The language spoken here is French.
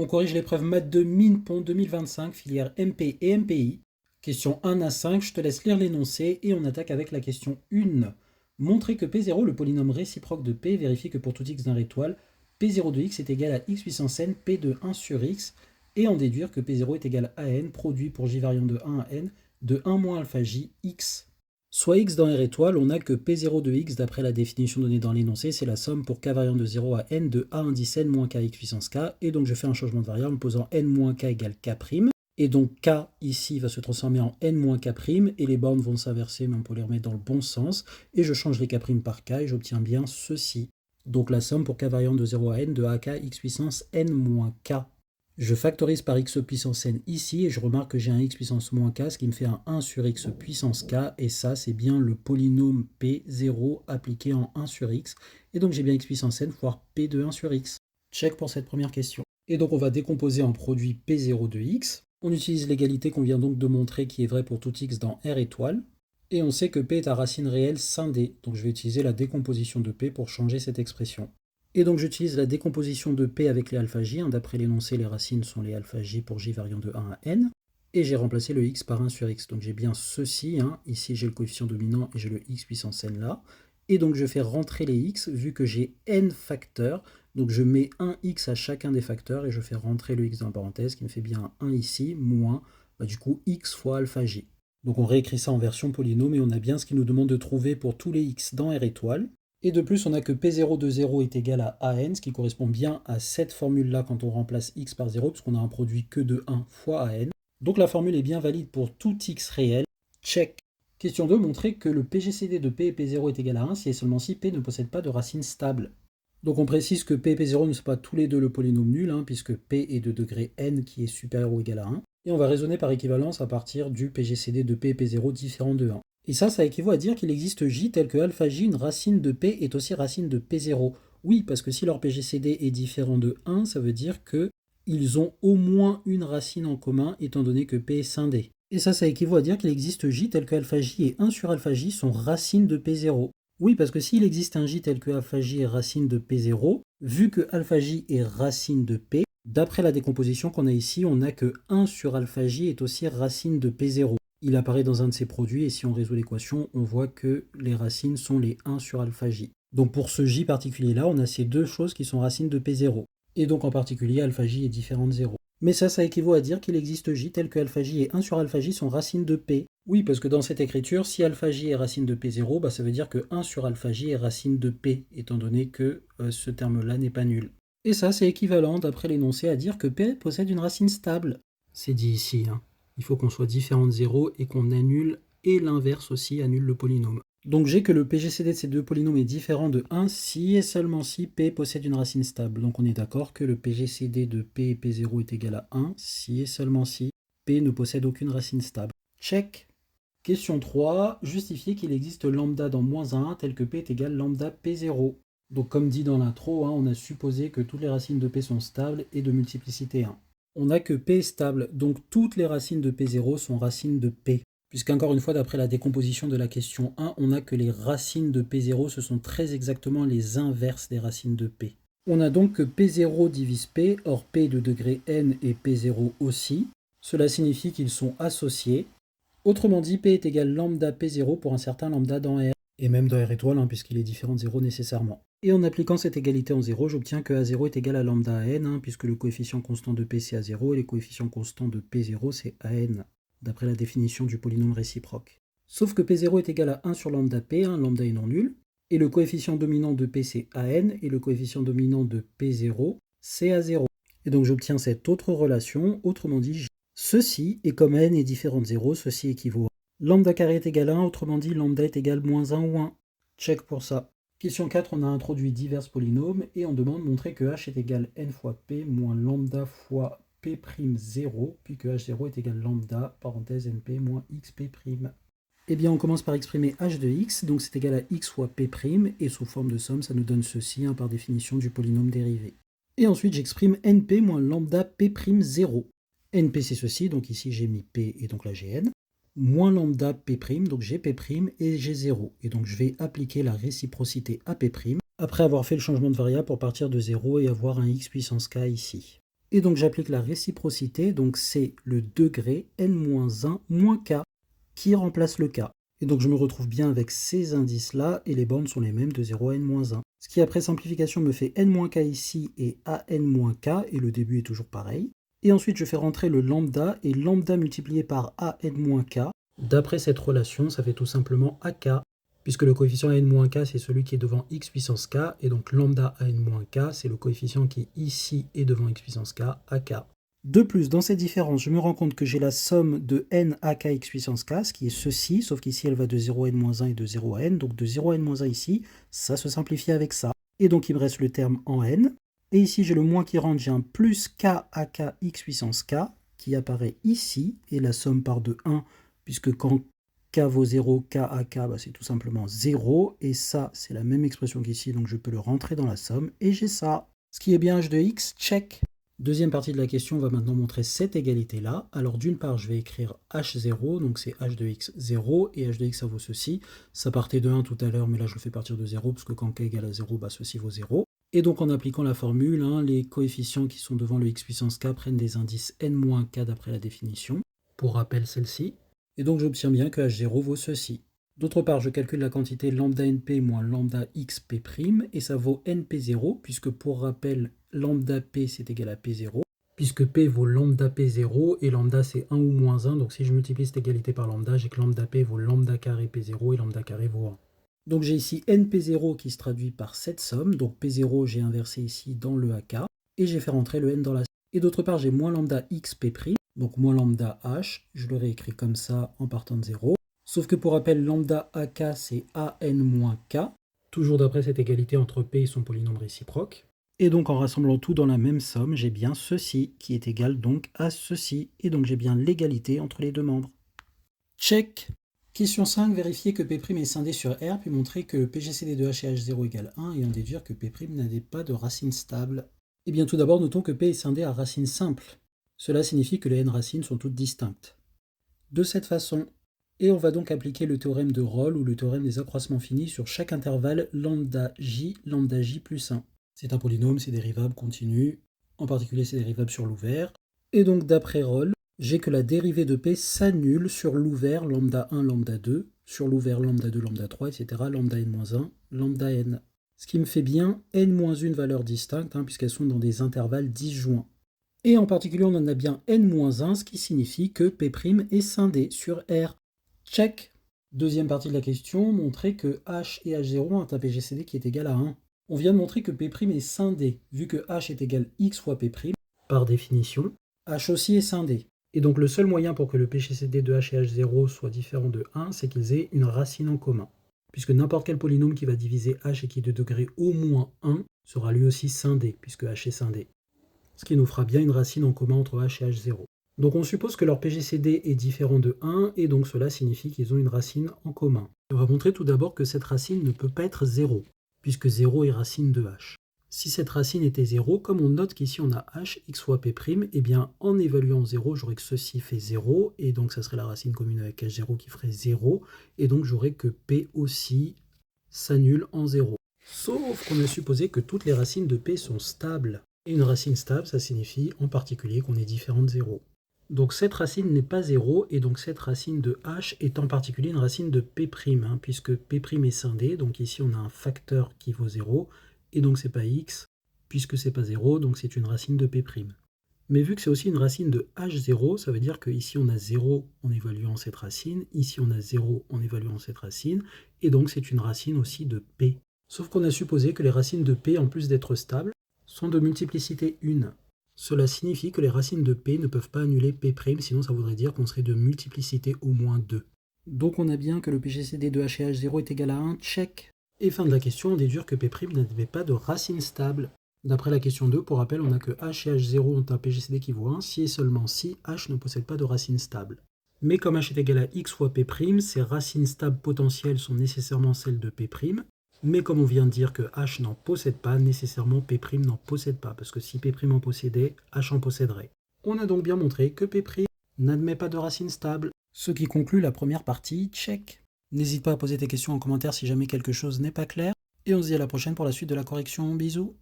On corrige l'épreuve Maths 2 MINPON 2025, filière MP et MPI. Question 1 à 5, je te laisse lire l'énoncé et on attaque avec la question 1. Montrer que P0, le polynôme réciproque de P, vérifie que pour tout x d'un étoile, P0 de x est égal à x puissance n, P de 1 sur x, et en déduire que P0 est égal à n, produit pour j variant de 1 à n, de 1 moins alpha j, x. Soit x dans R étoile, on a que P0 de x, d'après la définition donnée dans l'énoncé, c'est la somme pour k variant de 0 à n de a indice n moins kx puissance k, et donc je fais un changement de variable en posant n moins k égale k', et donc k ici va se transformer en n moins k', et les bornes vont s'inverser, mais on peut les remettre dans le bon sens, et je change les k' par k, et j'obtiens bien ceci. Donc la somme pour k variant de 0 à n de ak x puissance n moins k. Je factorise par x puissance n ici, et je remarque que j'ai un x puissance moins k, ce qui me fait un 1 sur x puissance k, et ça c'est bien le polynôme P0 appliqué en 1 sur x, et donc j'ai bien x puissance n fois P de 1 sur x. Check pour cette première question. Et donc on va décomposer en produit P0 de x. On utilise l'égalité qu'on vient donc de montrer qui est vraie pour tout x dans R étoile, et on sait que P est à racine réelle scindée, donc je vais utiliser la décomposition de P pour changer cette expression. Et donc j'utilise la décomposition de P avec les alpha j, d'après l'énoncé les racines sont les alpha j pour j variant de 1 à n, et j'ai remplacé le x par 1 sur x, donc j'ai bien ceci, ici j'ai le coefficient dominant et j'ai le x puissance n là, et donc je fais rentrer les x, vu que j'ai n facteurs, donc je mets un x à chacun des facteurs, et je fais rentrer le x dans la parenthèse, qui me fait bien un 1 ici, moins, du coup x fois alpha j. Donc on réécrit ça en version polynôme, et on a bien ce qu'il nous demande de trouver pour tous les x dans R étoile. Et de plus, on a que P0 de 0 est égal à AN, ce qui correspond bien à cette formule-là quand on remplace x par 0, puisqu'on a un produit que de 1 fois AN. Donc la formule est bien valide pour tout x réel. Check. Question 2, montrer que le PGCD de P et P0 est égal à 1 si et seulement si P ne possède pas de racine stable. Donc on précise que P et P0 ne sont pas tous les deux le polynôme nul, puisque P est de degré n qui est supérieur ou égal à 1. Et on va raisonner par équivalence à partir du PGCD de P et P0 différent de 1. Et ça équivaut à dire qu'il existe J tel que alpha J, une racine de P est aussi racine de P0. Oui, parce que si leur PGCD est différent de 1, ça veut dire qu'ils ont au moins une racine en commun, étant donné que P est scindé. Et ça équivaut à dire qu'il existe J tel que alpha J et 1 sur alpha J sont racines de P0. Oui, parce que s'il existe un J tel que alpha J est racine de P0, vu que alpha J est racine de P, d'après la décomposition qu'on a ici, on a que 1 sur alpha J est aussi racine de P0. Il apparaît dans un de ces produits, et si on résout l'équation, on voit que les racines sont les 1 sur alpha j. Donc pour ce j particulier-là, on a ces deux choses qui sont racines de P0. Et donc en particulier, alpha j est différent de 0. Mais ça équivaut à dire qu'il existe j tel que alpha j et 1 sur alpha j sont racines de P. Oui, parce que dans cette écriture, si alpha j est racine de P0, ça veut dire que 1 sur alpha j est racine de P, étant donné que ce terme-là n'est pas nul. Et ça, c'est équivalent, d'après l'énoncé, à dire que P possède une racine stable. C'est dit ici, Il faut qu'on soit différent de 0 et qu'on annule, et l'inverse aussi, annule le polynôme. Donc j'ai que le PGCD de ces deux polynômes est différent de 1 si et seulement si P possède une racine stable. Donc on est d'accord que le PGCD de P et P0 est égal à 1 si et seulement si P ne possède aucune racine stable. Check. Question 3. Justifier qu'il existe lambda dans moins 1 tel que P est égal lambda P0. Donc comme dit dans l'intro, on a supposé que toutes les racines de P sont stables et de multiplicité 1. On a que P est stable, donc toutes les racines de P0 sont racines de P. Puisqu'encore une fois, d'après la décomposition de la question 1, on a que les racines de P0, ce sont très exactement les inverses des racines de P. On a donc que P0 divise P, or P est de degré n et P0 aussi. Cela signifie qu'ils sont associés. Autrement dit, P est égal lambda P0 pour un certain lambda dans R, et même dans R étoile, puisqu'il est différent de 0 nécessairement. Et en appliquant cette égalité en 0, j'obtiens que A0 est égal à lambda n, puisque le coefficient constant de P c'est A0, et les coefficients constants de P0 c'est AN, d'après la définition du polynôme réciproque. Sauf que P0 est égal à 1 sur lambda P, lambda est non nul, et le coefficient dominant de P c'est AN, et le coefficient dominant de P0 c'est A0. Et donc j'obtiens cette autre relation, autrement dit, ceci, et comme n est différent de 0, ceci équivaut à lambda carré est égal à 1, autrement dit lambda est égal moins 1 ou 1. Check pour ça. Question 4, on a introduit divers polynômes et on demande de montrer que h est égal n fois p moins lambda fois p'0, puis que h0 est égal lambda, parenthèse np moins xp'. Eh bien, on commence par exprimer h de x, donc c'est égal à x fois p', et sous forme de somme, ça nous donne ceci, par définition du polynôme dérivé. Et ensuite, j'exprime np moins lambda p'0. np c'est ceci, donc ici j'ai mis p et donc là j'ai n, moins lambda p', donc j'ai p' et j'ai 0. Et donc je vais appliquer la réciprocité à p', après avoir fait le changement de variable pour partir de 0 et avoir un x puissance k ici. Et donc j'applique la réciprocité, donc c'est le degré n-1 moins k qui remplace le k. Et donc je me retrouve bien avec ces indices-là, et les bornes sont les mêmes de 0 à n-1. Ce qui après simplification me fait n-k ici et an-k, et le début est toujours pareil. Et ensuite je fais rentrer le lambda, et lambda multiplié par an-k. D'après cette relation, ça fait tout simplement ak, puisque le coefficient n-k c'est celui qui est devant x puissance k, et donc lambda an-k c'est le coefficient qui ici est devant x puissance k, ak. De plus, dans cette différence, je me rends compte que j'ai la somme de n à kx puissance k, ce qui est ceci, sauf qu'ici elle va de 0 à n-1 et de 0 à n, donc de 0 à n-1 ici, ça se simplifie avec ça. Et donc il me reste le terme en n, et ici j'ai le moins qui rentre, j'ai un plus k à kx puissance k, qui apparaît ici, et la somme part de 1, puisque quand k vaut 0, k à k, bah, c'est tout simplement 0, et ça c'est la même expression qu'ici, donc je peux le rentrer dans la somme, et j'ai ça. Ce qui est bien h de x, check. Deuxième partie de la question va maintenant montrer cette égalité-là. Alors d'une part, je vais écrire h0, donc c'est h de x 0, et h de x ça vaut ceci. Ça partait de 1 tout à l'heure, mais là je le fais partir de 0, parce que quand k égale à 0, bah, ceci vaut 0. Et donc en appliquant la formule, les coefficients qui sont devant le x puissance k prennent des indices n-k d'après la définition. Pour rappel, celle-ci. Et donc j'obtiens bien que h0 vaut ceci. D'autre part, je calcule la quantité lambda np moins lambda xp', et ça vaut np0, puisque pour rappel, lambda p c'est égal à p0, puisque p vaut lambda p0, et lambda c'est 1 ou moins 1, donc si je multiplie cette égalité par lambda, j'ai que lambda p vaut lambda carré p0, et lambda carré vaut 1. Donc j'ai ici np0 qui se traduit par cette somme, donc p0 j'ai inversé ici dans le ak, et j'ai fait rentrer le n dans la somme. Et d'autre part, j'ai moins lambda xp', donc moins lambda h, je le réécris comme ça en partant de 0. Sauf que pour rappel, lambda ak c'est an-k, toujours d'après cette égalité entre p et son polynôme réciproque. Et donc en rassemblant tout dans la même somme, j'ai bien ceci qui est égal donc à ceci. Et donc j'ai bien l'égalité entre les deux membres. Check. Question 5, vérifier que P' est scindé sur R, puis montrer que PGCD de H et H0 égale 1, et en déduire que P' n'avait pas de racine stable. Et bien tout d'abord, notons que P est scindé à racine simple. Cela signifie que les n racines sont toutes distinctes. De cette façon, et on va donc appliquer le théorème de Rolle ou le théorème des accroissements finis sur chaque intervalle lambda j plus 1. C'est un polynôme, c'est dérivable continu, en particulier c'est dérivable sur l'ouvert. Et donc d'après Rolle, j'ai que la dérivée de P s'annule sur l'ouvert lambda 1, lambda 2, sur l'ouvert lambda 2, lambda 3, etc., lambda n-1, lambda n. Ce qui me fait bien n-1 valeurs distinctes, puisqu'elles sont dans des intervalles disjoints. Et en particulier, on en a bien n-1, ce qui signifie que P' est scindé sur R. Check. Deuxième partie de la question, montrer que H et H0 ont un PGCD qui est égal à 1. On vient de montrer que P' est scindé, vu que H est égal x fois P', par définition, H aussi est scindé. Et donc le seul moyen pour que le PGCD de H et H0 soit différent de 1, c'est qu'ils aient une racine en commun. Puisque n'importe quel polynôme qui va diviser H et qui est de degré au moins 1 sera lui aussi scindé, puisque H est scindé. Ce qui nous fera bien une racine en commun entre H et H0. Donc on suppose que leur PGCD est différent de 1, et donc cela signifie qu'ils ont une racine en commun. On va montrer tout d'abord que cette racine ne peut pas être 0, puisque 0 est racine de h. Si cette racine était 0, comme on note qu'ici on a h, x fois p', eh bien en évaluant 0, j'aurais que ceci fait 0, et donc ça serait la racine commune avec h0 qui ferait 0, et donc j'aurais que p aussi s'annule en 0. Sauf qu'on a supposé que toutes les racines de p sont stables. Et une racine stable, ça signifie en particulier qu'on est différent de 0. Donc cette racine n'est pas 0, et donc cette racine de h est en particulier une racine de p', puisque p' est scindé, donc ici on a un facteur qui vaut 0, et donc c'est pas x, puisque c'est pas 0, donc c'est une racine de p'. Mais vu que c'est aussi une racine de h0, ça veut dire qu'ici on a 0 en évaluant cette racine, ici on a 0 en évaluant cette racine, et donc c'est une racine aussi de p. Sauf qu'on a supposé que les racines de p, en plus d'être stables, sont de multiplicité 1. Cela signifie que les racines de p ne peuvent pas annuler p', sinon ça voudrait dire qu'on serait de multiplicité au moins 2. Donc on a bien que le PGCD de h et h0 est égal à 1, check. Et fin de la question, on déduire que p' n'avait pas de racine stable. D'après la question 2, pour rappel, on a que h et h0 ont un PGCD qui vaut 1 si et seulement si h ne possède pas de racine stable. Mais comme h est égal à x fois p', ces racines stables potentielles sont nécessairement celles de p', mais comme on vient de dire que h n'en possède pas, nécessairement p' n'en possède pas, parce que si p' en possédait, h en posséderait. On a donc bien montré que p' n'admet pas de racine stable. Ce qui conclut la première partie, check. N'hésite pas à poser tes questions en commentaire si jamais quelque chose n'est pas clair, et on se dit à la prochaine pour la suite de la correction. Bisous.